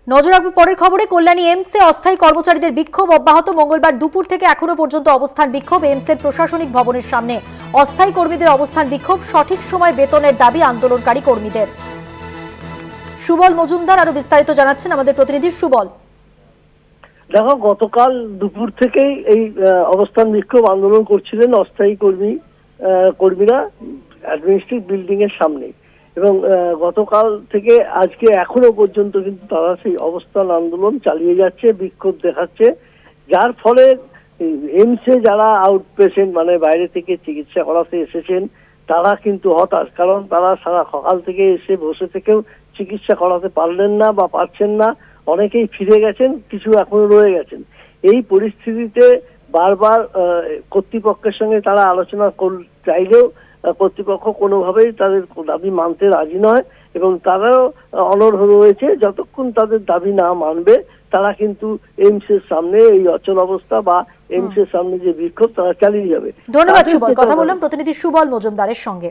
নজর রাখবো পরের খবরে। কল্যাণী এমসে অস্থায়ী কর্মচারীদের বিক্ষোভ অব্যাহত। মঙ্গলবার দুপুর থেকে এখনো পর্যন্ত অবস্থান বিক্ষোভ এমসের প্রশাসনিক ভবনের সামনে। অস্থায়ী কর্মীদের অবস্থান বিক্ষোভ, সঠিক সময় বেতনের দাবি আন্দোলনকারী কর্মীদের। সুবল মজুমদার আরো বিস্তারিত জানাচ্ছেন আমাদের প্রতিনিধি সুবল। দেখো, গতকাল দুপুর থেকেই এই অবস্থান বিক্ষোভ আন্দোলন করছিলেন অস্থায়ী কর্মীরা অ্যাডমিনিস্ট্রেটিভ বিল্ডিং এর সামনে, এবং গতকাল থেকে আজকে এখনো পর্যন্ত কিন্তু তারা সেই অবস্থান আন্দোলন চালিয়ে যাচ্ছে, বিক্ষোভ দেখাচ্ছে। যার ফলে এমসে যারা আউট পেশেন্ট মানে বাইরে থেকে চিকিৎসা করাতে এসেছেন তারা কিন্তু হতাশ, কারণ তারা সারা সকাল থেকে এসে বসে থেকেও চিকিৎসা করাতে পারলেন না বা পারছেন না। অনেকেই ফিরে গেছেন, কিছু এখনো রয়ে গেছেন। এই পরিস্থিতিতে বারবার কর্তৃপক্ষের সঙ্গে তারা আলোচনা চাইলেও কর্তৃপক্ষ কোনোভাবেই তাদের দাবি মানতে রাজি নয়, এবং তারাও অনড় রয়েছে। যতক্ষণ তাদের দাবি না মানবে তারা কিন্তু এইমস এর সামনে এই অচল অবস্থা বা এইমস এর সামনে যে বিক্ষোভ তারা চালিয়ে যাবে। ধন্যবাদ সুবল। কথা বললাম প্রতিনিধি সুবল মজুমদারের সঙ্গে।